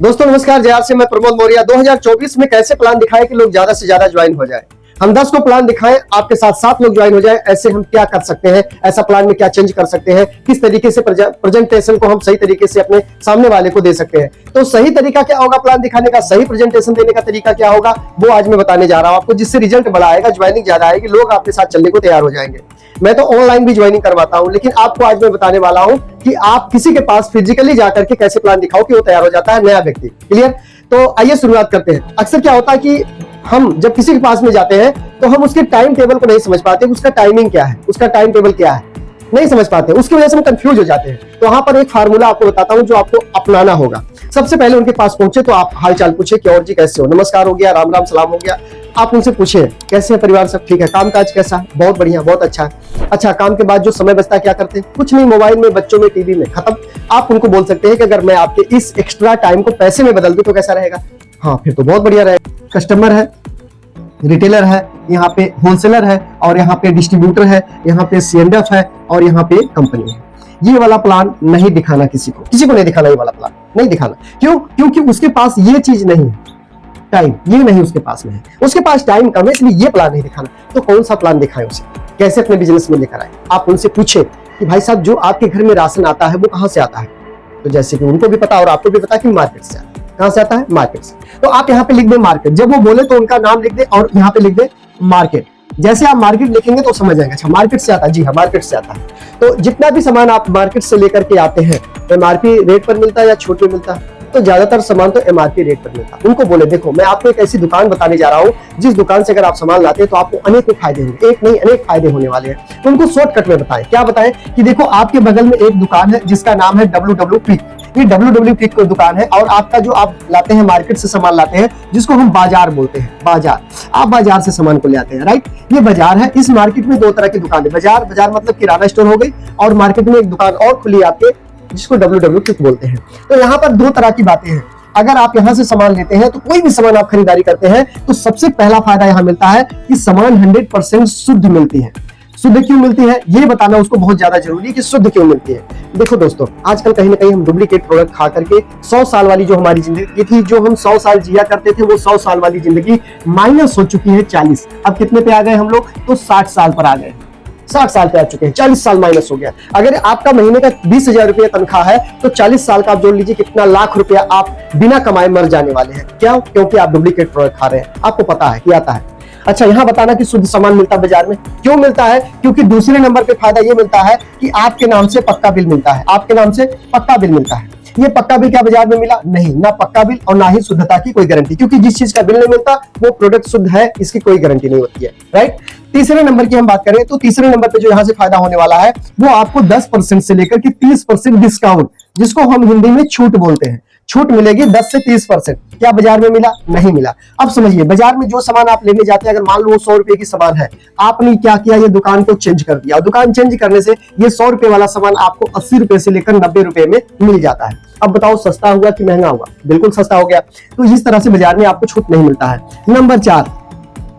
दोस्तों नमस्कार, जयार से मैं प्रमोद मौर्य। 2024 में कैसे प्लान दिखाएं कि लोग ज्यादा से ज्यादा ज्वाइन हो जाए। हम 10 को प्लान दिखाएं, आपके साथ 7 लोग ज्वाइन हो जाए। ऐसे हम क्या कर सकते हैं, ऐसा प्लान में क्या चेंज कर सकते हैं, किस तरीके से प्रेजेंटेशन को हम सही तरीके से अपने सामने वाले को दे सकते हैं। तो सही तरीका क्या होगा प्लान दिखाने का, सही प्रेजेंटेशन देने का तरीका क्या होगा, वो आज मैं बताने जा रहा हूं आपको, जिससे रिजल्ट बड़ा आएगा, ज्वाइनिंग ज्यादा आएगी, लोग आपके साथ चलने को तैयार हो जाएंगे। मैं तो ऑनलाइन भी ज्वाइनिंग करवाता हूं, लेकिन आपको आज मैं बताने वाला हूं कि आप किसी के पास फिजिकली जाकर के कैसे प्लान दिखाओ कि वो तैयार हो जाता है, नया व्यक्ति। क्लियर? तो आइए शुरुआत करते हैं। अक्सर क्या होता है कि हम जब किसी के पास में जाते हैं तो हम उसके टाइम टेबल को नहीं समझ पाते, उसका टाइमिंग क्या है, उसका टाइम टेबल क्या है, नहीं समझ पाते। उसकी वजह से हम कंफ्यूज हो जाते हैं। तो वहां पर एक फार्मूला आपको बताता हूं जो आपको अपनाना होगा। सबसे पहले उनके पास पहुंचे तो आप हालचाल पूछे कि और जी कैसे हो, नमस्कार हो गया, राम राम सलाम हो गया। आप उनसे पूछे कैसे है, परिवार सब ठीक है, काम काज कैसा है, बहुत बढ़िया, बहुत अच्छा है। अच्छा, काम के बाद जो समय बचता है क्या करते हैं? कुछ नहीं, मोबाइल में, बच्चों में, टीवी में, खत्म। आप उनको बोल सकते हैं कि अगर मैं आपके इस एक्स्ट्रा टाइम को पैसे में बदल दूं तो कैसा रहेगा? हाँ, फिर तो बहुत बढ़िया रहेगा। कस्टमर है, रिटेलर है, यहाँ पे होलसेलर है, और यहाँ पे डिस्ट्रीब्यूटर है, यहाँ पे सीएनएफ है, और यहाँ पे कंपनी है। ये वाला प्लान नहीं दिखाना किसी को नहीं दिखाना। ये वाला प्लान नहीं दिखाना। क्यों? क्योंकि उसके पास ये चीज नहीं है, टाइम ये नहीं उसके पास में है, उसके पास टाइम कम है, इसलिए ये प्लान नहीं दिखाना। तो कौन सा प्लान दिखाएं उसे, कैसे अपने बिजनेस में लेकर आए? आप उनसे पूछे कि भाई साहब जो आपके घर में राशन आता है वो कहाँ से आता है? तो जैसे कि उनको भी पता और आपको भी पता कि मार्केट से आता है। कहां से आता है? मार्केट से। तो आप यहाँ पे लिख दे मार्केट। जब वो बोले तो उनका नाम लिख दे और यहाँ पे लिख दे मार्केट। जैसे आप मार्केट लिखेंगे तो समझ जाएंगे, अच्छा मार्केट से आता है, जी हाँ मार्केट से आता है। तो जितना भी सामान आप मार्केट से लेकर के आते हैं, एमआरपी रेट पर मिलता है या छूट में मिलता है? तो ज्यादातर सामान तो एमआरपी रेट पर मिलता है। उनको बोले देखो मैं आपको एक ऐसी दुकान बताने जा रहा हूँ जिस दुकान से अगर आप सामान लाते हैं तो आपको अनेक फायदे होंगे, एक नहीं अनेक फायदे होने वाले हैं। तो उनको शॉर्टकट में बताएं। क्या बताएं कि देखो आपके बगल में एक दुकान है जिसका नाम है WW पिक। ये WW पिक की दुकान है, और आपका जो आप लाते हैं मार्केट से सामान लाते हैं, जिसको हम बाजार बोलते हैं, बाजार, आप बाजार से सामान को ले आते हैं, राइट? ये बाजार है। इस मार्केट में 2 तरह की दुकान है। बाजार मतलब किराना स्टोर हो गई, और मार्केट में एक दुकान और खुली आपके जिसको WW पिक बोलते हैं। तो यहाँ पर 2 तरह की बातें हैं। अगर आप यहाँ से सामान लेते हैं तो कोई भी सामान आप खरीदारी करते हैं तो सबसे पहला फायदा यहाँ मिलता है कि सामान 100% शुद्ध मिलती है। शुद्ध क्यों मिलती है ये बताना उसको बहुत ज्यादा जरूरी है कि शुद्ध क्यों मिलती है। देखो दोस्तों, आजकल कहीं ना कहीं हम डुप्लीकेट प्रोडक्ट खा करके 100 साल वाली जो हमारी जिंदगी थी, जो हम 100 साल जिया करते थे, वो 100 साल वाली जिंदगी माइनस हो चुकी है 40। अब कितने पे आ गए हम लोग? तो 60 साल पर आ गए। 60 साल पे आ चुके हैं, 40 साल माइनस हो गया। अगर आपका महीने का 20,000 रुपया तनख्वाह है तो 40 साल का आप जोड़ लीजिए कितना लाख रुपया आप बिना कमाए मर जाने वाले हैं। क्या? क्योंकि आप डुप्लीकेट प्रोडक्ट खा रहे हैं। आपको पता है कि आता है। अच्छा, यहाँ बताना कि शुद्ध सामान मिलता है बाजार में। क्यों मिलता है? क्योंकि दूसरे नंबर पे फायदा ये मिलता है कि आपके नाम से पक्का बिल मिलता है। आपके नाम से पक्का बिल मिलता है। ये पक्का बिल क्या बाजार में मिला? नहीं, ना पक्का बिल और ना ही शुद्धता की कोई गारंटी, क्योंकि जिस चीज का बिल नहीं मिलता वो प्रोडक्ट शुद्ध है इसकी कोई गारंटी नहीं होती है, राइट? तीसरे नंबर की हम बात करें तो तीसरे नंबर पे जो यहाँ से फायदा होने वाला है वो आपको 10% से लेकर के 30% डिस्काउंट, जिसको हम हिंदी में छूट बोलते हैं, छूट मिलेगी 10 से 30%। क्या बाजार में मिला? नहीं मिला। अब समझिए, बाजार में जो सामान आप लेने जाते हैं, अगर मान लो वो 100 रुपए की सामान है, आपने क्या किया, ये दुकान को चेंज कर दिया, और दुकान चेंज करने से ये 100 रुपए वाला सामान आपको 80 रुपए से लेकर 90 रुपए में मिल जाता है। अब बताओ सस्ता हुआ कि महंगा हुआ? बिल्कुल सस्ता हो गया। तो इस तरह से बाजार में आपको छूट नहीं मिलता है। नंबर 4,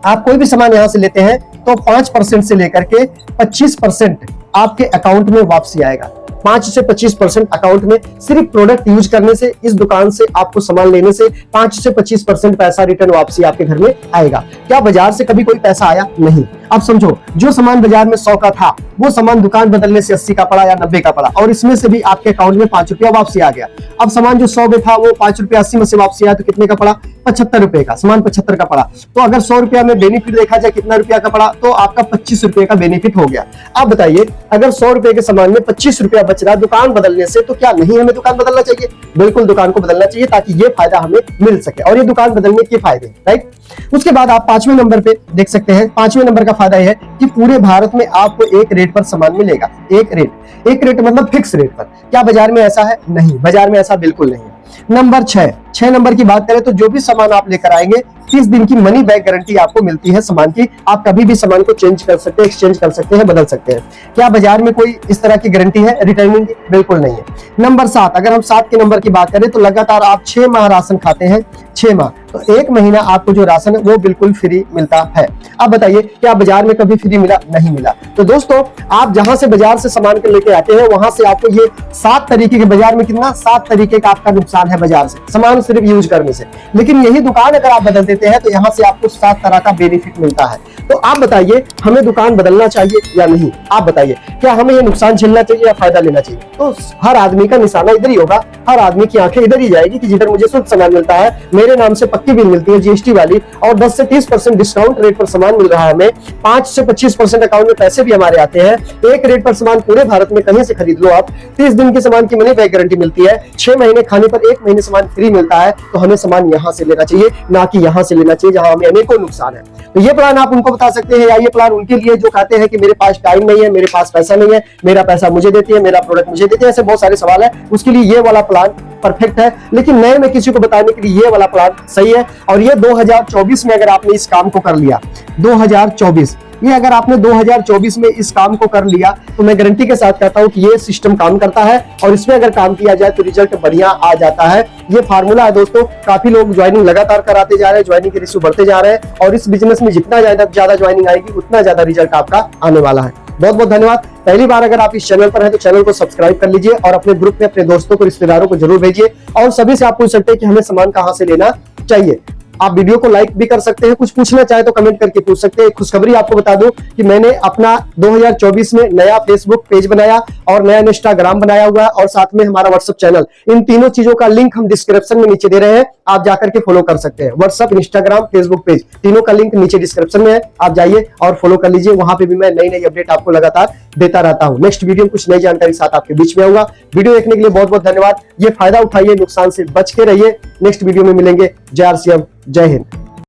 आप कोई भी सामान यहां से लेते हैं तो 5% से लेकर के 25% आपके अकाउंट में वापसी आएगा। 5 से 25% अकाउंट में सिर्फ प्रोडक्ट यूज करने से, इस दुकान से आपको सामान लेने से 5 से 25% पैसा रिटर्न वापसी आपके घर में आएगा। क्या बाजार से कभी कोई पैसा आया? नहीं। अब समझो, जो सामान बाजार में 100 का था वो सामान दुकान बदलने से 80 का पड़ा या 90 का पड़ा, और इसमें से भी आपके अकाउंट में 5 रुपया वापसी आ गया। अब सामान जो 100 में था वो 5 रुपया 80 में से वापसी आया तो कितने का पड़ा? 75 रुपए का। सामान 75 का पड़ा। तो अगर 100 रुपया में बेनिफिट देखा जाए कितना रुपया का पड़ा, तो आपका 25 रुपए का बेनिफिट हो गया। अब बताइए, अगर 100 रुपए के सामान में 25 रुपया बच रहा दुकान बदलने से, तो क्या नहीं हमें दुकान बदलना चाहिए? बिल्कुल दुकान को बदलना चाहिए ताकि ये फायदा हमें मिल सके, और ये दुकान बदलने के फायदे, राइट? उसके बाद आप 5वें नंबर पे देख सकते हैं। 5वें नंबर का फायदा यह है कि पूरे भारत में आपको एक रेट पर सामान मिलेगा। एक रेट मतलब फिक्स रेट पर। क्या बाजार में ऐसा है? नहीं, बाजार में ऐसा बिल्कुल नहीं है। नंबर 6 नंबर की बात करें तो जो भी सामान आप लेकर आएंगे 30 दिन की मनी बैक गारंटी आपको मिलती है सामान की। आप कभी भी सामान को चेंज कर सकते हैं, एक्सचेंज कर सकते हैं, बदल सकते हैं। क्या बाजार में कोई इस तरह की गारंटी है रिटर्निंग की? बिल्कुल नहीं है। नंबर 7, अगर हम 7 के नंबर की बात करें तो लगातार आप 6 माह राशन खाते हैं, 6 माह, तो 1 महीना आपको जो राशन है वो बिल्कुल फ्री मिलता है। अब बताइए क्या बाजार में कभी फ्री मिला? नहीं मिला। तो दोस्तों आप जहां से बाजार से सामान के लेके आते हैं वहां से आपको ये 7 तरीके के, बाजार में कितना 7 तरीके का आपका नुकसान है बाजार से सामान सिर्फ यूज करने से। लेकिन यही दुकान अगर आप बदल देते हैं तो यहाँ से आपको 7 तरह का बेनिफिट मिलता है। तो आप बताइए हमें दुकान बदलना चाहिए या नहीं? आप बताइए क्या हमें ये नुकसान झेलना चाहिए या फायदा लेना चाहिए? तो हर आदमी का निशाना इधर ही होगा, हर आदमी की आंखें इधर ही जाएगी कि जिधर मुझे शुद्ध सामान मिलता है, मेरे नाम से पक्की बिल मिलती है जीएसटी वाली, और 10 से 30% डिस्काउंट रेट पर सामान मिल रहा है हमें, 5 से 25% अकाउंट में पैसे भी हमारे आते हैं, एक रेट पर सामान पूरे भारत में कहीं से खरीद लो आप, 30 दिन के सामान की मनी बैक गारंटी मिलती है, 6 महीने खाने पर 1 महीने सामान फ्री मिलता है। तो हमें सामान यहाँ से लेना चाहिए, ना कि यहाँ से लेना चाहिए जहां हमें अनेकों नुकसान है। तो ये प्लान आप उनको बता सकते हैं, या ये प्लान उनके लिए जो कहते हैं कि मेरे पास टाइम नहीं है, मेरे पास पैसा नहीं है, मेरा पैसा मुझे देती है, मेरा प्रोडक्ट मुझे देती है, ऐसे बहुत सारे सवाल है। उसके लिए ये वाला प्लान परफेक्ट है। लेकिन नए में किसी को बताने के लिए ये वाला प्लान सही है। और ये 2024 में अगर आपने इस काम को कर लिया, 2024 ये अगर आपने 2024 में इस काम को कर लिया तो मैं गारंटी के साथ कहता हूं कि ये सिस्टम काम करता है, और इसमें अगर काम किया जाए तो रिजल्ट बढ़िया आ जाता है। ये फार्मूला है दोस्तों। काफी लोग ज्वाइनिंग लगातार कराते जा रहे हैं, ज्वाइनिंग के रेशियो बढ़ते जा रहे हैं, और इस बिजनेस में जितना ज्यादा ज्वाइनिंग आएगी उतना ज्यादा रिजल्ट आपका आने वाला है। बहुत बहुत धन्यवाद। पहली बार अगर आप इस चैनल पर हैं तो चैनल को सब्सक्राइब कर लीजिए, और अपने ग्रुप में अपने दोस्तों को, रिश्तेदारों को जरूर भेजिए। और सभी से आप पूछ सकते हैं कि हमें सामान कहां से लेना चाहिए। आप वीडियो को लाइक भी कर सकते हैं, कुछ पूछना चाहे तो कमेंट करके पूछ सकते हैं। खुशखबरी आपको बता दूं कि मैंने अपना 2024 में नया फेसबुक पेज बनाया और नया इंस्टाग्राम बनाया हुआ है, और साथ में हमारा व्हाट्सएप चैनल। इन तीनों चीजों का लिंक हम डिस्क्रिप्शन में नीचे दे रहे हैं, आप जाकर के फॉलो कर सकते हैं। व्हाट्सएप, इंस्टाग्राम, फेसबुक पेज, तीनों का लिंक नीचे डिस्क्रिप्शन में है, आप जाइए और फॉलो कर लीजिए। वहां पे भी मैं नई नई अपडेट आपको लगातार देता रहता हूं। नेक्स्ट वीडियो में कुछ नई जानकारी साथ आपके बीच में आऊंगा। वीडियो देखने के लिए बहुत बहुत धन्यवाद। ये फायदा उठाइए, नुकसान से बच के रहिए। नेक्स्ट वीडियो में मिलेंगे। जय श्री राम, जय हिंद।